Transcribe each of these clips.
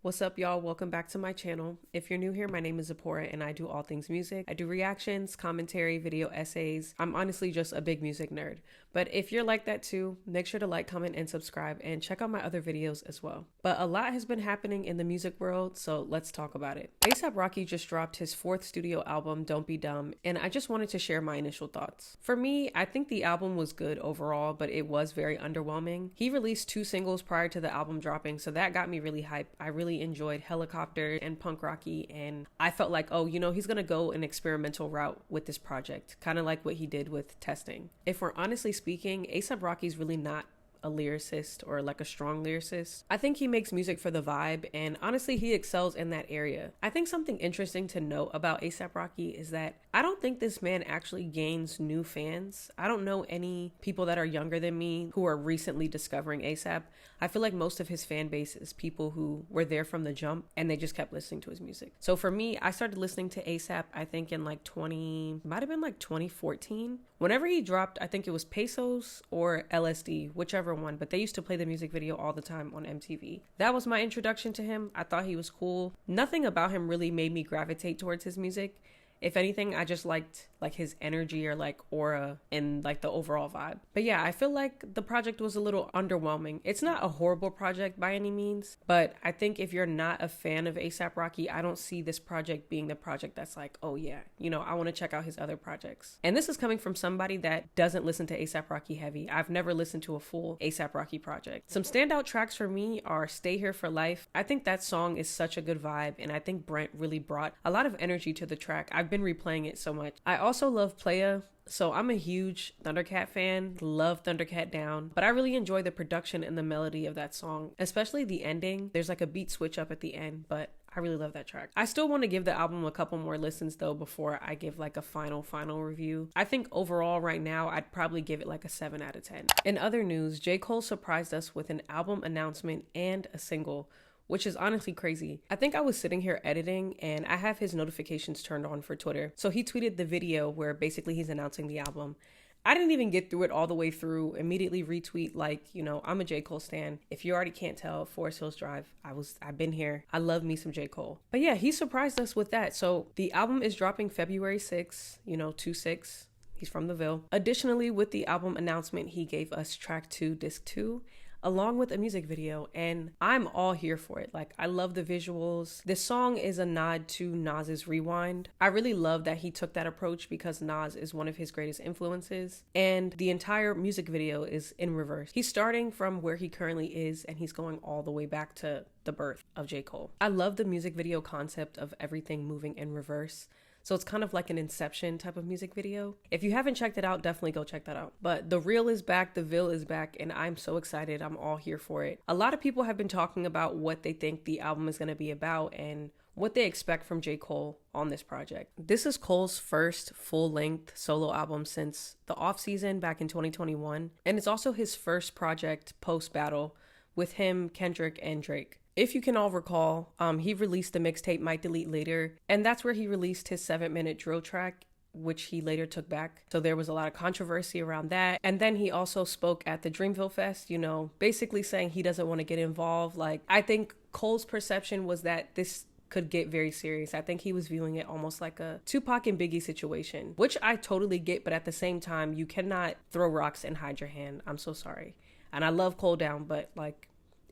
What's up, y'all? Welcome back to my channel. If you're new here, my name is Zipporah and I do all things music. I do reactions, commentary, video essays. I'm honestly just a big music nerd. But if you're like that too, make sure to like, comment, and subscribe and check out my other videos as well. But a lot has been happening in the music world, so let's talk about it. A$AP Rocky just dropped his 4th studio album, Don't Be Dumb, and I just wanted to share my initial thoughts. For me, I think the album was good overall, but it was very underwhelming. He released 2 singles prior to the album dropping, so that got me really hyped. I really enjoyed Helicopter and Punk Rocky, and I felt like, oh, he's gonna go an experimental route with this project, kind of like what he did with Testing. If we're honestly speaking, A$AP Rocky's really not a lyricist or like a strong lyricist. I think he makes music for the vibe, and honestly he excels in that area. I think something interesting to note about A$AP Rocky is that I don't think this man actually gains new fans. I don't know any people that are younger than me who are recently discovering A$AP. I feel like most of his fan base is people who were there from the jump and they just kept listening to his music. So for me, I started listening to A$AP I think in like 2014. Whenever he dropped, I think it was Pesos or LSD, whichever one, but they used to play the music video all the time on MTV. That was my introduction to him. I thought he was cool. Nothing about him really made me gravitate towards his music. If anything, I just liked like his energy or like aura and like the overall vibe. But yeah, I feel like the project was a little underwhelming. It's not a horrible project by any means, but I think if you're not a fan of A$AP Rocky, I don't see this project being the project that's like, oh yeah, I want to check out his other projects. And this is coming from somebody that doesn't listen to A$AP Rocky heavy. I've never listened to a full A$AP Rocky project. Some standout tracks for me are Stay Here for Life. I think that song is such a good vibe, and I think Brent really brought a lot of energy to the track. I've been replaying it so much. I also love Playa. So I'm a huge Thundercat fan, love Thundercat Down, but I really enjoy the production and the melody of that song, especially the ending. There's like a beat switch up at the end, but I really love that track. I still want to give the album a couple more listens though before I give like a final review. I think overall right now I'd probably give it like a 7 out of 10. In other news, J. Cole surprised us with an album announcement and a single, which is honestly crazy. I think I was sitting here editing and I have his notifications turned on for Twitter. So he tweeted the video where basically he's announcing the album. I didn't even get through it all the way through, immediately retweet like, I'm a J. Cole stan. If you already can't tell, Forest Hills Drive, I've been here. I love me some J. Cole. But yeah, he surprised us with that. So the album is dropping February 6th, 2/6. He's from the Ville. Additionally, with the album announcement, he gave us track 2, disc 2, along with a music video, and I'm all here for it. Like, I love the visuals. This song is a nod to Nas's Rewind. I really love that he took that approach because Nas is one of his greatest influences, and the entire music video is in reverse. He's starting from where he currently is and he's going all the way back to the birth of J. Cole. I love the music video concept of everything moving in reverse. So it's kind of like an Inception type of music video. If you haven't checked it out, definitely go check that out. But the Real is back, the Ville is back, and I'm so excited. I'm all here for it. A lot of people have been talking about what they think the album is going to be about and what they expect from J. Cole on this project. This is Cole's first full-length solo album since the off-season back in 2021. And it's also his first project post-battle with him, Kendrick, and Drake. If you can all recall, he released the mixtape Might Delete Later, and that's where he released his 7-minute drill track, which he later took back. So there was a lot of controversy around that. And then he also spoke at the Dreamville Fest, basically saying he doesn't want to get involved. Like, I think Cole's perception was that this could get very serious. I think he was viewing it almost like a Tupac and Biggie situation, which I totally get, but at the same time, you cannot throw rocks and hide your hand. I'm so sorry. And I love Cole down, but like,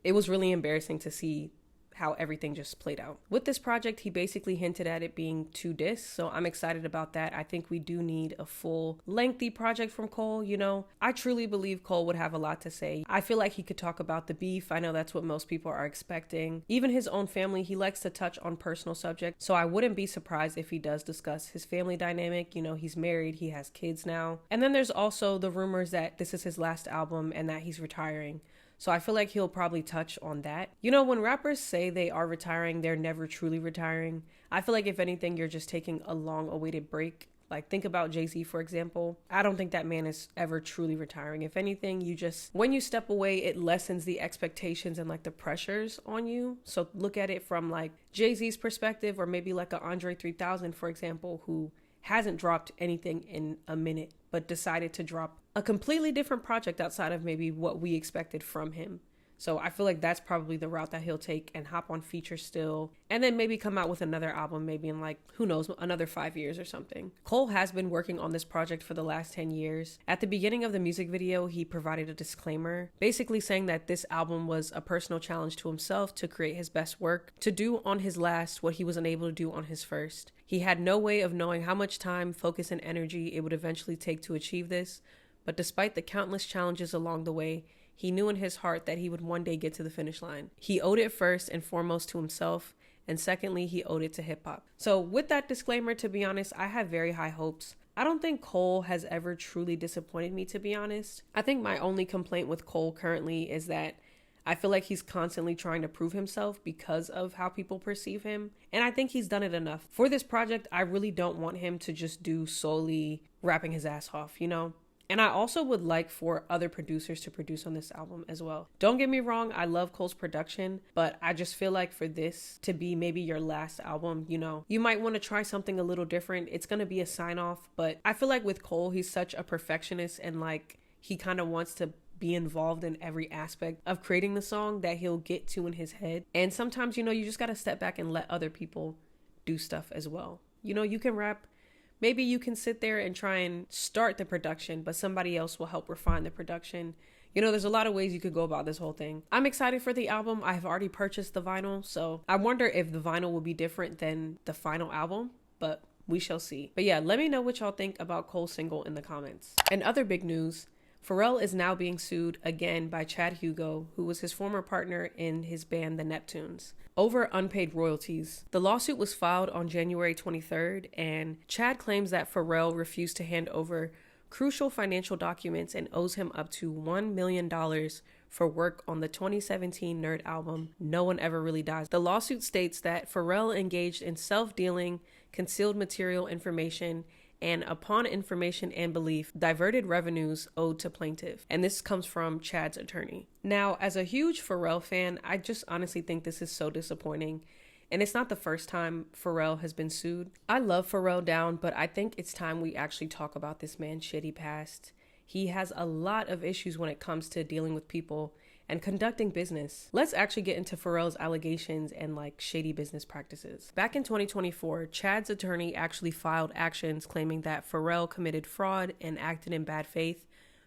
it was really embarrassing to see how everything just played out. With this project, he basically hinted at it being 2 discs, so I'm excited about that. I think we do need a full lengthy project from Cole, I truly believe Cole would have a lot to say. I feel like he could talk about the beef. I know that's what most people are expecting. Even his own family, he likes to touch on personal subjects, so I wouldn't be surprised if he does discuss his family dynamic. He's married, he has kids now. And then there's also the rumors that this is his last album and that he's retiring. So I feel like he'll probably touch on that. When rappers say they are retiring, they're never truly retiring. I feel like if anything, you're just taking a long awaited break. Like, think about Jay-Z, for example. I don't think that man is ever truly retiring. If anything, when you step away, it lessens the expectations and like the pressures on you. So look at it from like Jay-Z's perspective, or maybe like a Andre 3000, for example, who hasn't dropped anything in a minute, but decided to drop a completely different project outside of maybe what we expected from him. So I feel like that's probably the route that he'll take and hop on feature still, and then maybe come out with another album maybe in like, who knows, another 5 years or something. Cole has been working on this project for the last 10 years. At the beginning of the music video, he provided a disclaimer, basically saying that this album was a personal challenge to himself to create his best work, to do on his last what he was unable to do on his first. He had no way of knowing how much time, focus, and energy it would eventually take to achieve this, but despite the countless challenges along the way, he knew in his heart that he would one day get to the finish line. He owed it first and foremost to himself, and secondly, he owed it to hip-hop. So with that disclaimer, to be honest, I have very high hopes. I don't think Cole has ever truly disappointed me, to be honest. I think my only complaint with Cole currently is that I feel like he's constantly trying to prove himself because of how people perceive him. And I think he's done it enough. For this project, I really don't want him to just do solely rapping his ass off, you know? And I also would like for other producers to produce on this album as well. Don't get me wrong, I love Cole's production, but I just feel like for this to be maybe your last album, you know, you might want to try something a little different. It's going to be a sign off, but I feel like with Cole, he's such a perfectionist and like he kind of wants to be involved in every aspect of creating the song that he'll get to in his head. And sometimes, you know, you just got to step back and let other people do stuff as well. You know, you can rap. Maybe you can sit there and try and start the production, but somebody else will help refine the production. You know, there's a lot of ways you could go about this whole thing. I'm excited for the album. I have already purchased the vinyl, so I wonder if the vinyl will be different than the final album, but we shall see. But yeah, let me know what y'all think about Cole's single in the comments. And other big news, Pharrell is now being sued again by Chad Hugo, who was his former partner in his band, the Neptunes, over unpaid royalties. The lawsuit was filed on January 23rd, and Chad claims that Pharrell refused to hand over crucial financial documents and owes him up to $1 million for work on the 2017 Nerd album, No One Ever Really Dies. The lawsuit states that Pharrell engaged in self-dealing, concealed material information, and upon information and belief, diverted revenues owed to plaintiff. And this comes from Chad's attorney. Now, as a huge Pharrell fan, I just honestly think this is so disappointing. And it's not the first time Pharrell has been sued. I love Pharrell down, but I think it's time we actually talk about this man's shitty past. He has a lot of issues when it comes to dealing with people and conducting business. Let's actually get into Pharrell's allegations and like shady business practices. Back in 2024, Chad's attorney actually filed actions claiming that Pharrell committed fraud and acted in bad faith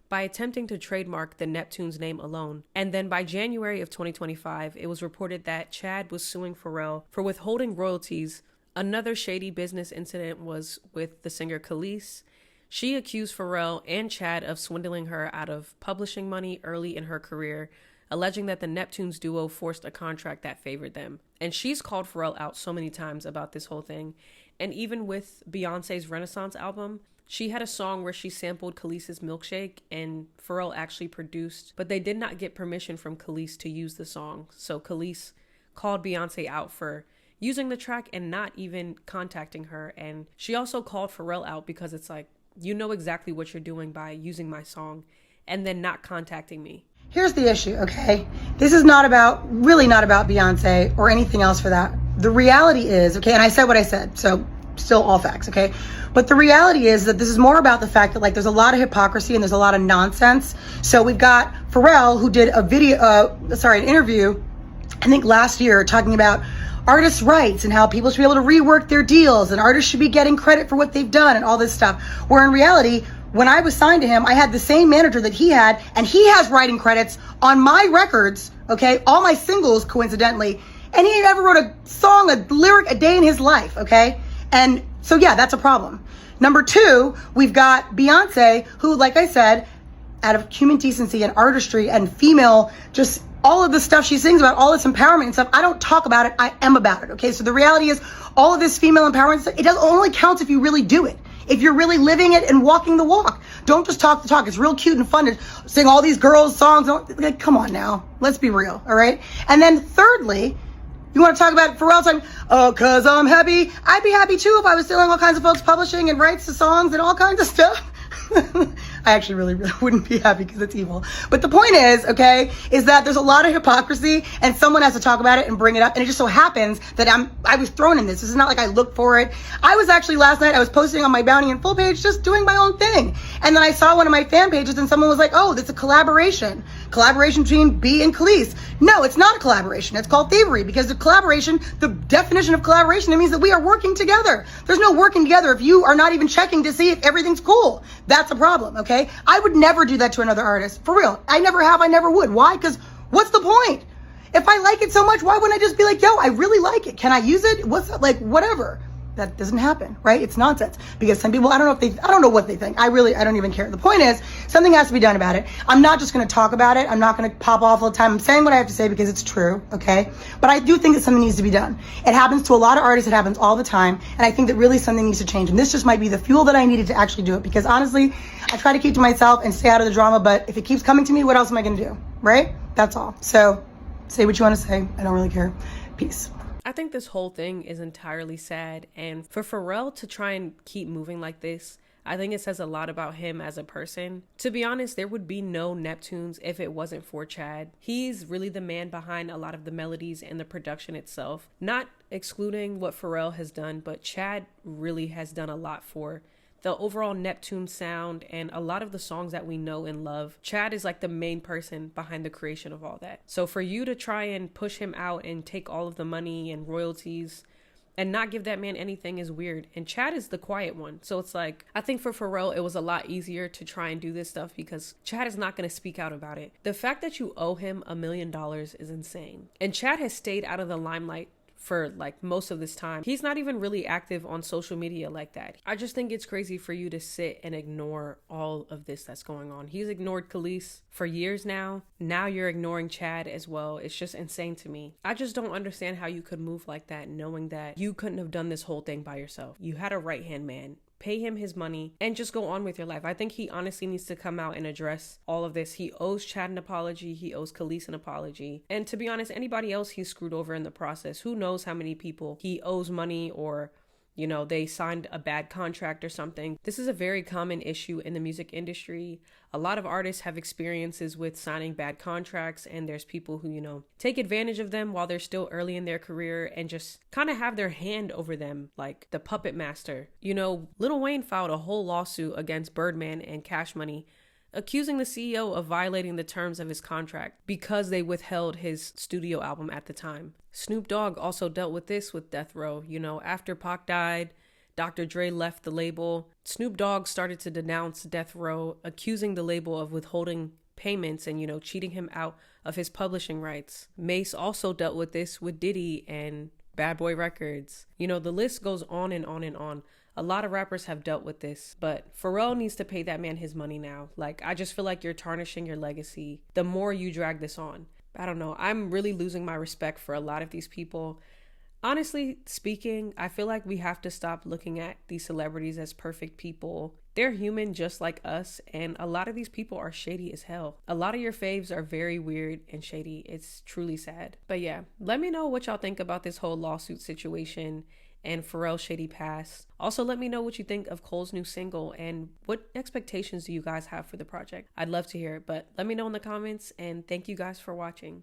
by attempting to trademark the Neptunes name alone. And then by January of 2025, it was reported that Chad was suing Pharrell for withholding royalties. Another shady business incident was with the singer Khalees. She accused Pharrell and Chad of swindling her out of publishing money early in her career, alleging that the Neptunes duo forced a contract that favored them. And she's called Pharrell out so many times about this whole thing. And even with Beyonce's Renaissance album, she had a song where she sampled Khalees's Milkshake, and Pharrell actually produced, but they did not get permission from Khalees to use the song. So Khalees called Beyonce out for using the track and not even contacting her. And she also called Pharrell out because it's like, you know exactly what you're doing by using my song and then not contacting me. Here's the issue, okay? This is really not about Beyonce or anything else for that. The reality is, okay, and I said what I said, so still all facts, okay? But the reality is that this is more about the fact that like there's a lot of hypocrisy and there's a lot of nonsense. So we've got Pharrell, who did an interview, I think last year, talking about artists' rights and how people should be able to rework their deals and artists should be getting credit for what they've done and all this stuff. Where in reality, when I was signed to him, I had the same manager that he had, and he has writing credits on my records, okay? All my singles, coincidentally. And he never wrote a song, a lyric a day in his life, okay? And so, yeah, that's a problem. Number two, we've got Beyonce, who, like I said, out of human decency and artistry and female, just all of the stuff she sings about, all this empowerment and stuff, I don't talk about it, I am about it, okay? So the reality is, all of this female empowerment stuff, it only counts if you really do it. If you're really living it and walking the walk. Don't just talk the talk. It's real cute and fun to sing all these girls' songs. Like, come on now. Let's be real, all right? And then thirdly, you want to talk about Pharrell talking, oh, cause I'm happy. I'd be happy too if I was stealing all kinds of folks' publishing and rights to songs and all kinds of stuff. I actually really wouldn't be happy because it's evil. But the point is, okay, is that there's a lot of hypocrisy and someone has to talk about it and bring it up. And it just so happens that I was thrown in this. This is not like I looked for it. I was actually last night, I was posting on my Bounty and Full page, just doing my own thing. And then I saw one of my fan pages and someone was like, oh, that's a collaboration. collaboration between B and Khalees. No, it's not a collaboration. It's called thievery, because the collaboration, the definition of collaboration, it means that we are working together. There's no working together if you are not even checking to see if everything's cool. That's a problem, okay? I would never do that to another artist. For real. I never have. I never would. Why? Because what's the point? If I like it so much, why wouldn't I just be like, yo, I really like it. Can I use it? What's that? Like, whatever. That doesn't happen, right? It's nonsense. Because some people, I don't know what they think. I don't even care. The point is, something has to be done about it. I'm not just going to talk about it. I'm not going to pop off all the time. I'm saying what I have to say because it's true, okay? But I do think that something needs to be done. It happens to a lot of artists. It happens all the time. And I think that really something needs to change. And this just might be the fuel that I needed to actually do it. Because honestly, I try to keep to myself and stay out of the drama. But if it keeps coming to me, what else am I going to do, right? That's all. So say what you want to say. I don't really care. Peace. I think this whole thing is entirely sad, and for Pharrell to try and keep moving like this, I think it says a lot about him as a person. To be honest, there would be no Neptunes if it wasn't for Chad. He's really the man behind a lot of the melodies and the production itself. Not excluding what Pharrell has done, but Chad really has done a lot for the overall Neptune sound and a lot of the songs that we know and love. Chad is like the main person behind the creation of all that. So for you to try and push him out and take all of the money and royalties and not give that man anything is weird. And Chad is the quiet one. So it's like, I think for Pharrell, it was a lot easier to try and do this stuff because Chad is not going to speak out about it. The fact that you owe him $1 million is insane. And Chad has stayed out of the limelight for like most of this time. He's not even really active on social media like that. I just think it's crazy for you to sit and ignore all of this that's going on. He's ignored Khalees for years now. Now you're ignoring Chad as well. It's just insane to me. I just don't understand how you could move like that knowing that you couldn't have done this whole thing by yourself. You had a right-hand man. Pay him his money and just go on with your life. I think he honestly needs to come out and address all of this. He owes Chad an apology. He owes Khalees an apology. And to be honest, anybody else he's screwed over in the process, who knows how many people he owes money or, you know, they signed a bad contract or something. This is a very common issue in the music industry. A lot of artists have experiences with signing bad contracts, and there's people who, you know, take advantage of them while they're still early in their career and just kind of have their hand over them like the puppet master. You know, Lil Wayne filed a whole lawsuit against Birdman and Cash Money, accusing the CEO of violating the terms of his contract because they withheld his studio album at the time. Snoop Dogg also dealt with this with Death Row. You know, after Pac died, Dr. Dre left the label. Snoop Dogg started to denounce Death Row, accusing the label of withholding payments and, you know, cheating him out of his publishing rights. Mace also dealt with this with Diddy and Bad Boy Records. You know, the list goes on and on and on. A lot of rappers have dealt with this, but Pharrell needs to pay that man his money now. Like, I just feel like you're tarnishing your legacy the more you drag this on. I don't know. I'm really losing my respect for a lot of these people. Honestly speaking, I feel like we have to stop looking at these celebrities as perfect people. They're human just like us, and a lot of these people are shady as hell. A lot of your faves are very weird and shady. It's truly sad. But yeah, let me know what y'all think about this whole lawsuit situation and Pharrell's shady past. Also, let me know what you think of Cole's new single and what expectations do you guys have for the project. I'd love to hear it, but let me know in the comments, and thank you guys for watching.